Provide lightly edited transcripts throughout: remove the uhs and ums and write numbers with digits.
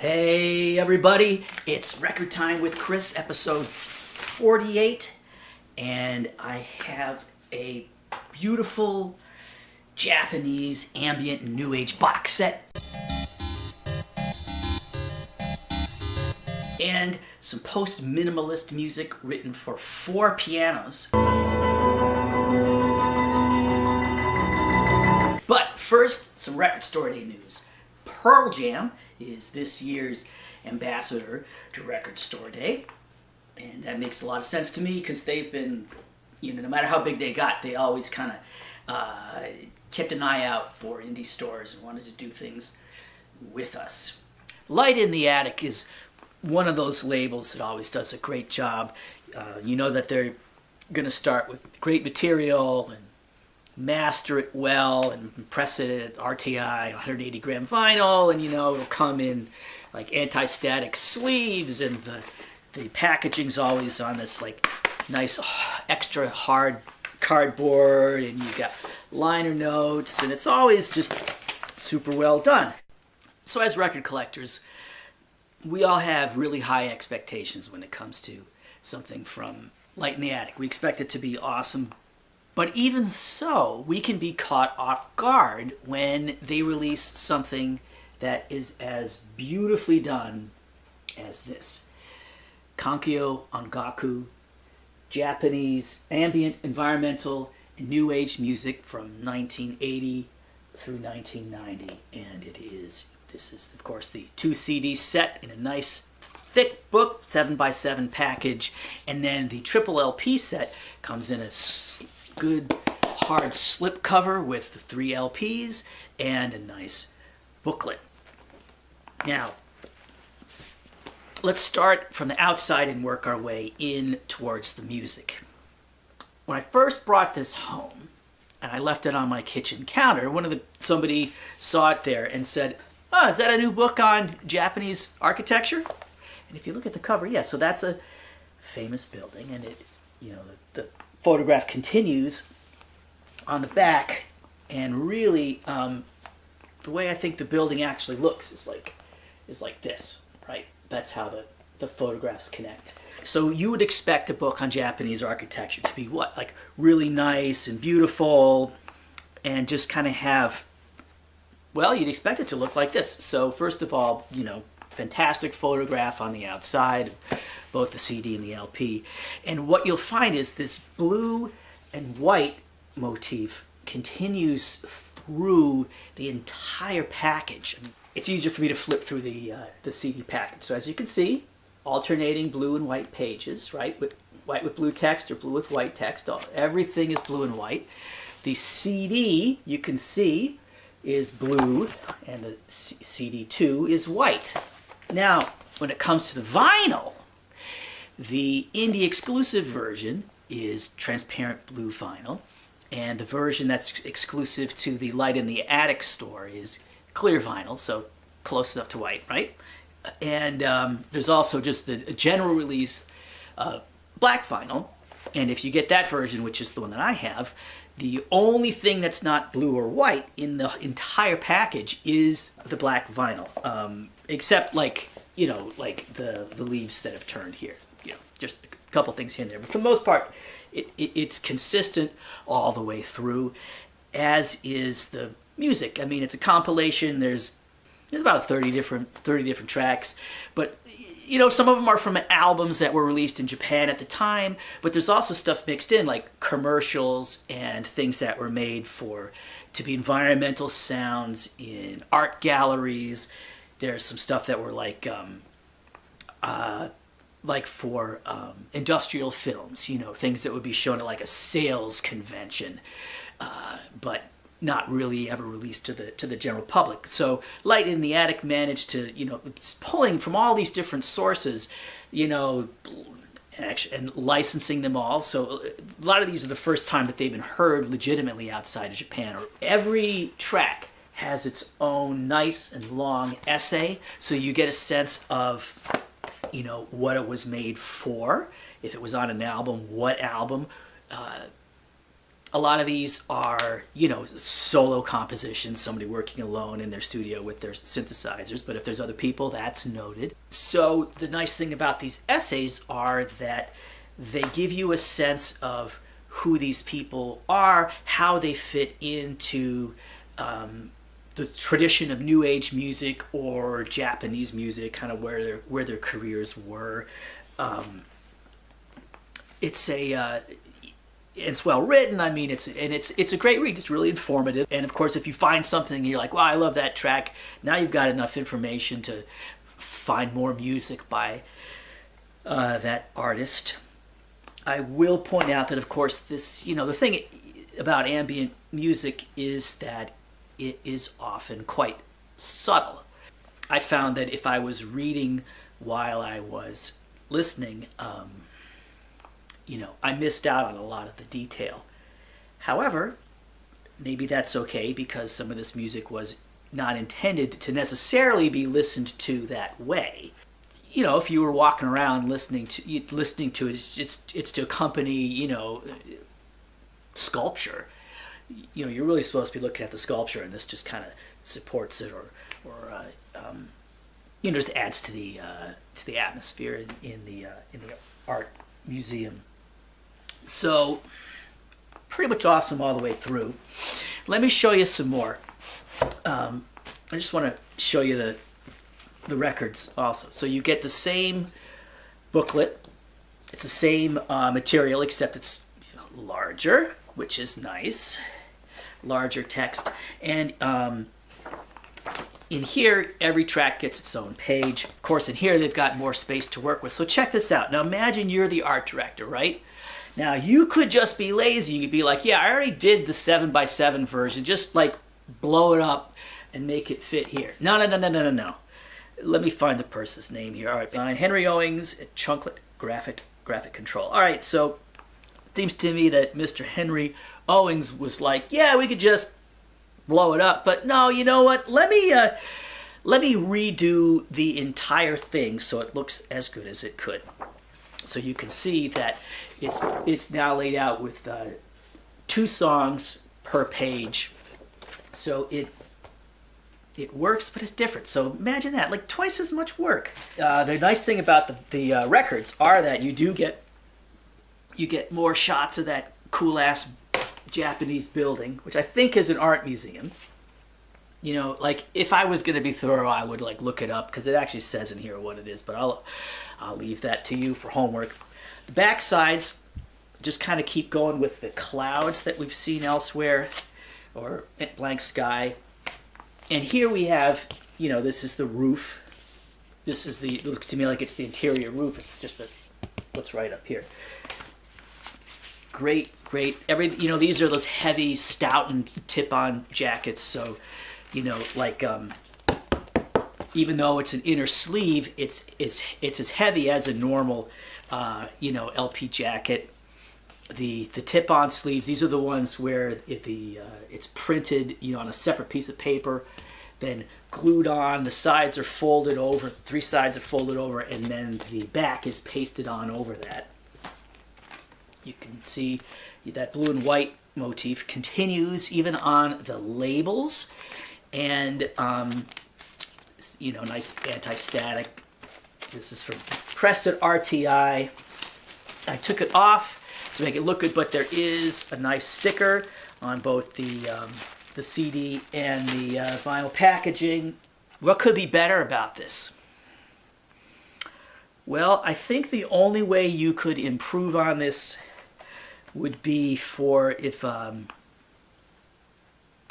Hey everybody, it's Record Time with Chris, episode 48, and I have a beautiful Japanese ambient and new age box set and some post-minimalist music written for 4 pianos. But first, some Record Store Day news. Pearl Jam is this year's ambassador to Record Store Day, and that makes a lot of sense to me because they've been, no matter how big they got, they always kind of kept an eye out for indie stores and wanted to do things with us. Light in the Attic is one of those labels that always does a great job. You know that they're going to start with great material and master it well and press it at RTI 180 gram vinyl, and it'll come in like anti-static sleeves, and the packaging's always on this like nice extra hard cardboard, and you got liner notes, and it's always just super well done. So as record collectors, we all have really high expectations when it comes to something from Light in the Attic. We expect it to be awesome. But even so, we can be caught off guard when they release something that is as beautifully done as this. Kankyo, Ongaku, Japanese ambient, environmental, and new age music from 1980 through 1990. And this is of course the 2 CD set in a nice thick book, 7x7 package, and then the triple LP set comes in a good hard slip cover with the 3 LPs and a nice booklet. Now, let's start from the outside and work our way in towards the music. When I first brought this home and I left it on my kitchen counter, somebody saw it there and said, "Oh, is that a new book on Japanese architecture?" And if you look at the cover, so that's a famous building, and the photograph continues on the back, and really the way I think the building actually looks is like this, right? That's how the photographs connect. So you would expect a book on Japanese architecture to be what? Like really nice and beautiful, and just kind of have, you'd expect it to look like this. So first of all, fantastic photograph on the outside, both the CD and the LP. And what you'll find is this blue and white motif continues through the entire package. It's easier for me to flip through the CD package. So as you can see, alternating blue and white pages, right? White with blue text or blue with white text. Everything is blue and white. The CD, you can see, is blue, and the CD2 is white. Now, when it comes to the vinyl, the indie exclusive version is transparent blue vinyl, and the version that's exclusive to the Light in the Attic store is clear vinyl, so close enough to white, right? And there's also just the general release black vinyl, and if you get that version, which is the one that I have, the only thing that's not blue or white in the entire package is the black vinyl, except like the leaves that have turned here. Just a couple things here and there. But for the most part, it's consistent all the way through, as is the music. I mean, it's a compilation. There's about 30 different tracks, but some of them are from albums that were released in Japan at the time, but there's also stuff mixed in, like commercials and things that were made to be environmental sounds in art galleries. There's some stuff that were like for industrial films, things that would be shown at like a sales convention, but not really ever released to the general public. So Light in the Attic managed to, it's pulling from all these different sources, and licensing them all. So a lot of these are the first time that they've been heard legitimately outside of Japan. Every track has its own nice and long essay, so you get a sense of, what it was made for. If it was on an album, what album. A lot of these are, you know, solo compositions, somebody working alone in their studio with their synthesizers, but if there's other people, that's noted. So the nice thing about these essays are that they give you a sense of who these people are, how they fit into the tradition of New Age music or Japanese music, kind of where their careers were. It's well written. I mean, it's a great read. It's really informative. And of course, if you find something and you're like, "Wow, I love that track," now you've got enough information to find more music by that artist. I will point out that, of course, this, you know, the thing about ambient music is that it is often quite subtle. I found that if I was reading while I was listening, you know, I missed out on a lot of the detail. However, maybe that's okay because some of this music was not intended to necessarily be listened to that way. You know, if you were walking around listening to it, it's to accompany, you know, sculpture. You know, you're really supposed to be looking at the sculpture, and this just kind of supports it, or you know, just adds to the atmosphere in the art museum. So, pretty much awesome all the way through. Let me show you some more. I just want to show you the records also. So you get the same booklet. It's the same material, except it's larger, which is nice. Larger text. And in here, every track gets its own page. Of course, in here, they've got more space to work with. So check this out. Now imagine you're the art director, right? Now you could just be lazy. You could be like, yeah, I already did the 7x7 version. Just like blow it up and make it fit here. No. Let me find the person's name here. All right, Henry Owings at Chunklet Graphic Control. All right, so it seems to me that Mr. Henry Owings was like, yeah, we could just blow it up, but no, you know what? Let me redo the entire thing so it looks as good as it could. So you can see that it's now laid out with 2 songs per page. So it works, but it's different. So imagine that, like twice as much work. The nice thing about the records are that you get more shots of that cool ass Japanese building, which I think is an art museum. You know, like if I was going to be thorough, I would like look it up because it actually says in here what it is. But I'll leave that to you for homework. The back sides just kind of keep going with the clouds that we've seen elsewhere, or blank sky. And here we have, you know, this is the roof. This is it looks to me like it's the interior roof. It's just what's right up here. Great. You know, these are those heavy Stoughton tip-on jackets. So, you know, like even though it's an inner sleeve, it's as heavy as a normal, you know, LP jacket. The tip-on sleeves, these are the ones where it's printed, you know, on a separate piece of paper, then glued on. The sides are folded over, 3 sides are folded over, and then the back is pasted on over that. You can see that blue and white motif continues even on the labels, and you know, nice anti-static. This is from Crested RTI. I took it off to make it look good, but there is a nice sticker on both the CD and the vinyl packaging. What could be better about this? Well, I think the only way you could improve on this would be if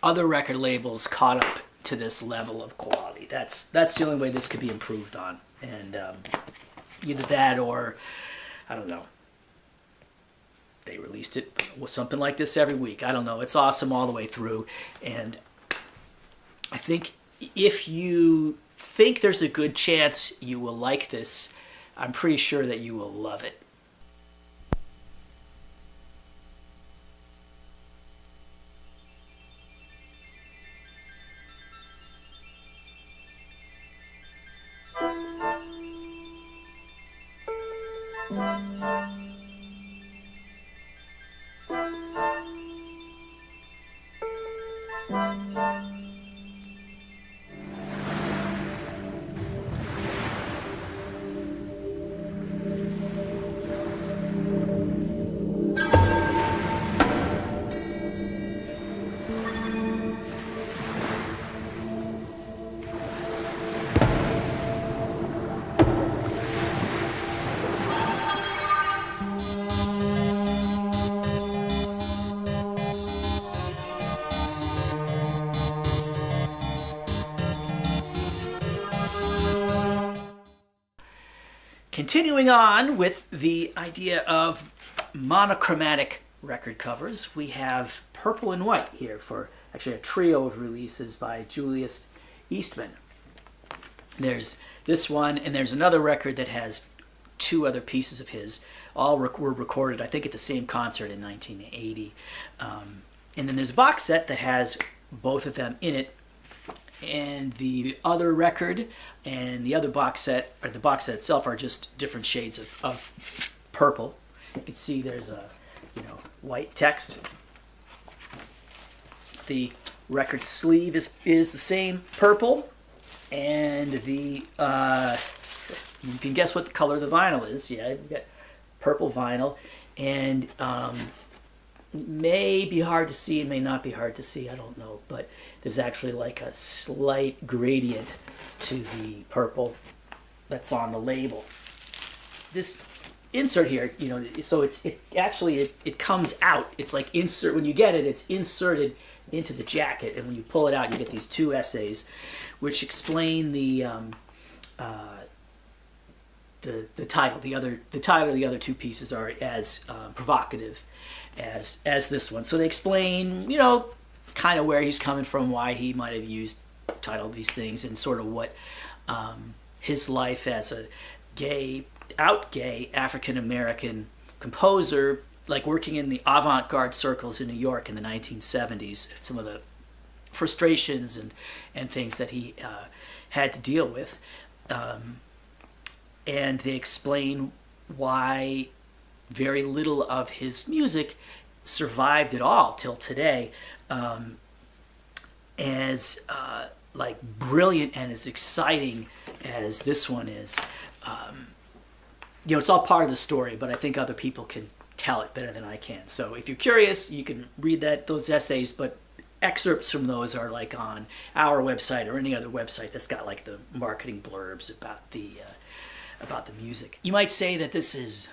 other record labels caught up to this level of quality. That's the only way this could be improved on. And either that or, I don't know, they released it with something like this every week. I don't know. It's awesome all the way through. And I think if you think there's a good chance you will like this, I'm pretty sure that you will love it. Continuing on with the idea of monochromatic record covers, we have Purple and White here for actually a trio of releases by Julius Eastman. There's this one, and there's another record that has two other pieces of his. All were recorded, I think, at the same concert in 1980. And then there's a box set that has both of them in it. And the other record and the other box set, or the box set itself, are just different shades of purple. You can see there's a white text. The record sleeve is the same purple, and the you can guess what the color of the vinyl is. Yeah, you've got purple vinyl, and may be hard to see, it may not be hard to see, I don't know, but there's actually like a slight gradient to the purple that's on the label. This insert here, so it comes out. It's like when you get it, it's inserted into the jacket, and when you pull it out, you get these two essays, which explain the title. The title of the other two pieces are as provocative as this one. So they explain, kind of where he's coming from, why he might have titled these things, and sort of what his life as a gay African American composer, like working in the avant-garde circles in New York in the 1970s, some of the frustrations and things that he had to deal with. And they explain why very little of his music survived at all till today, as brilliant and as exciting as this one is. It's all part of the story, but I think other people can tell it better than I can. So if you're curious, you can read those essays, but excerpts from those are like on our website or any other website that's got like the marketing blurbs about the music. You might say that this is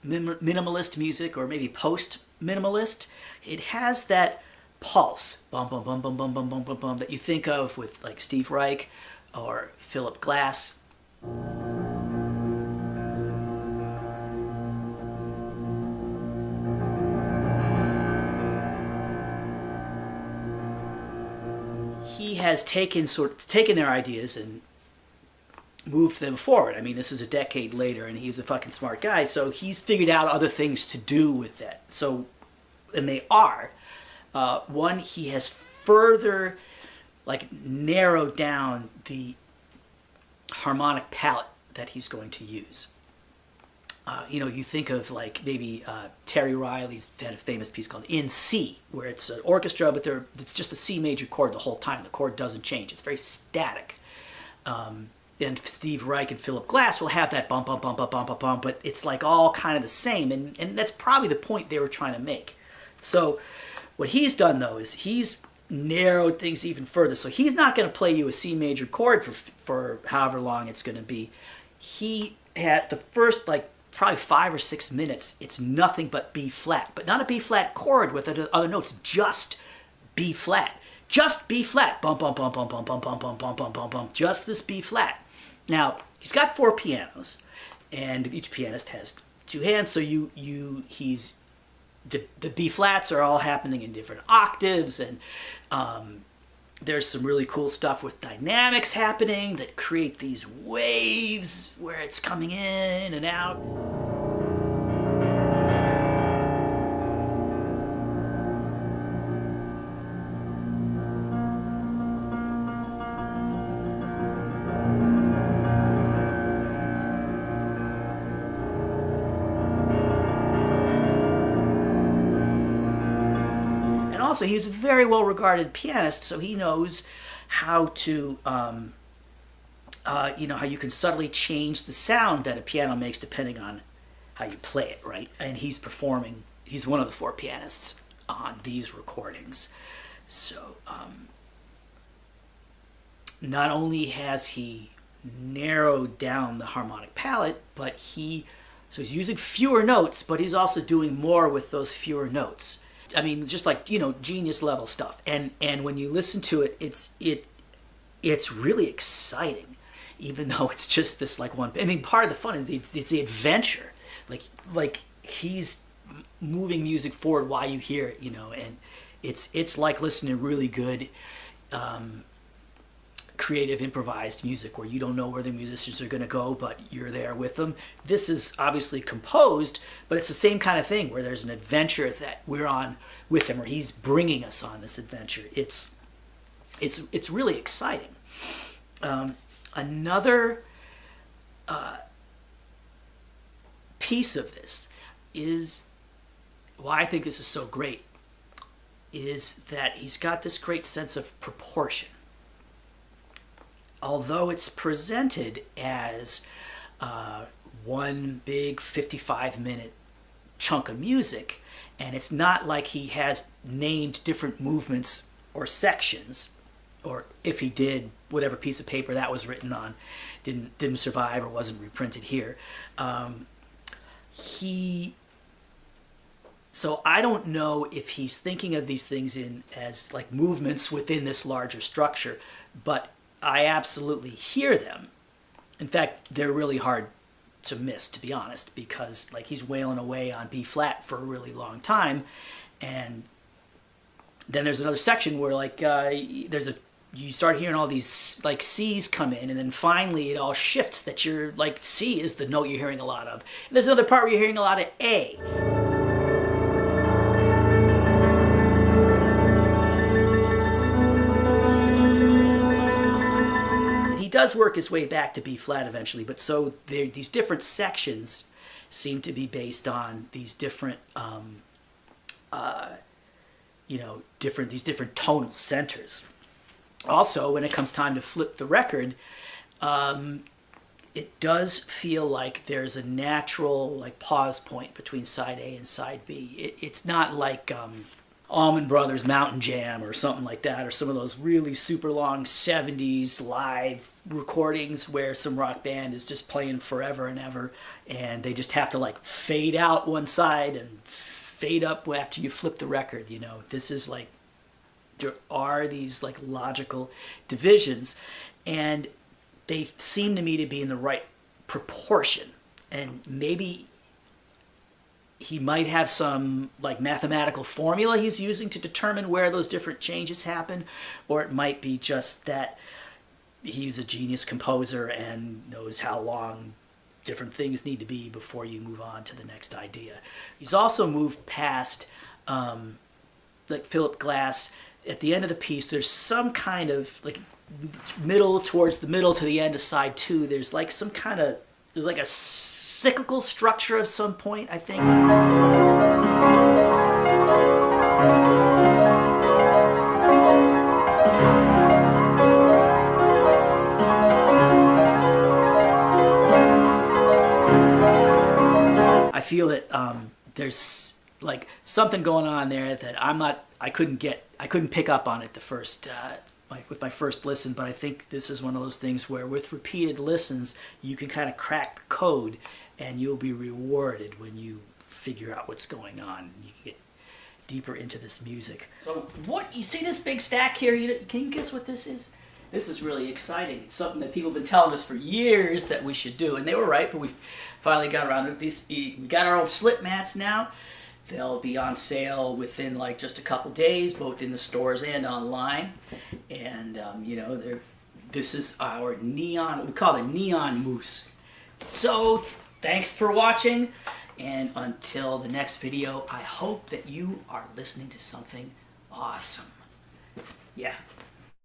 minimalist music, or maybe post-minimalist. It has that pulse, bum bum bum bum bum bum bum bum bum, that you think of with like Steve Reich or Philip Glass. He has taken their ideas and moved them forward. I mean, this is a decade later, and he's a fucking smart guy, so he's figured out other things to do with that. So, and they are. One, he has further, narrowed down the harmonic palette that he's going to use. You think of maybe Terry Riley's had a famous piece called In C, where it's an orchestra, but it's just a C major chord the whole time. The chord doesn't change. It's very static. And Steve Reich and Philip Glass will have that bump, bump, bump, bump, bump, bump, bump, but it's all kind of the same, and that's probably the point they were trying to make. So what he's done, though, is he's narrowed things even further. So he's not going to play you a C major chord for however long it's going to be. He had the first, probably 5 or 6 minutes, it's nothing but B flat, but not a B flat chord with other notes, just B flat. Just B flat, bump, bump, bump, bump, bump, bump, bump, bump, bump, bump, bump, bump, just this B flat. Now, he's got 4 pianos, and each pianist has 2 hands, so the B flats are all happening in different octaves, and there's some really cool stuff with dynamics happening that create these waves where it's coming in and out. Also, he's a very well-regarded pianist, so he knows how to, how you can subtly change the sound that a piano makes depending on how you play it, right? And he's one of the 4 pianists on these recordings. So, not only has he narrowed down the harmonic palette, but he's using fewer notes, but he's also doing more with those fewer notes. I mean, just genius level stuff. And when you listen to it, it's really exciting. even though it's just this like one. I mean, part of the fun is it's the adventure. Like he's moving music forward while you hear it, you know, and it's like listening to really good creative improvised music where you don't know where the musicians are going to go, but you're there with them. This is obviously composed, but it's the same kind of thing where there's an adventure that we're on with him, or he's bringing us on this adventure. It's really exciting. Another piece of this is why I think this is so great, is that he's got this great sense of proportion. Although it's presented as one big 55-minute chunk of music, and it's not like he has named different movements or sections, or if he did, whatever piece of paper that was written on didn't survive or wasn't reprinted here. So I don't know if he's thinking of these things as like movements within this larger structure, but I absolutely hear them. In fact, they're really hard to miss, to be honest, because like he's wailing away on B flat for a really long time, and then there's another section where like you start hearing all these like C's come in, and then finally it all shifts that you're like C is the note you're hearing a lot of. And there's another part where you're hearing a lot of A. He does work his way back to B flat eventually, but so these different sections seem to be based on these different, these different tonal centers. Also, when it comes time to flip the record, it does feel like there's a natural like pause point between side A and side B. It's not like Allman Brothers Mountain Jam or something like that, or some of those really super long 70s live recordings where some rock band is just playing forever and ever, and they just have to like fade out one side and fade up after you flip the record. You know, this is like, there are these like logical divisions, and they seem to me to be in the right proportion. And maybe he might have some like mathematical formula he's using to determine where those different changes happen, or it might be just that he's a genius composer and knows how long different things need to be before you move on to the next idea. He's also moved past like Philip Glass. At the end of the piece, there's some kind of like towards the middle to the end of side 2, there's like some kind of, there's like a cyclical structure of some point, I think. I feel that there's like something going on there that I couldn't pick up on it the first with my first listen, but I think this is one of those things where with repeated listens you can kind of crack the code, and you'll be rewarded when you figure out what's going on. You can get deeper into this music. So what you see this big stack here? Can you guess what this is? This is really exciting. It's something that people have been telling us for years that we should do, and they were right, but we finally got around to this. We got our own Slipmats now. They'll be on sale within like just a couple days, both in the stores and online. And this is our neon. We call it neon moose. So thanks for watching, and until the next video, I hope that you are listening to something awesome. Yeah.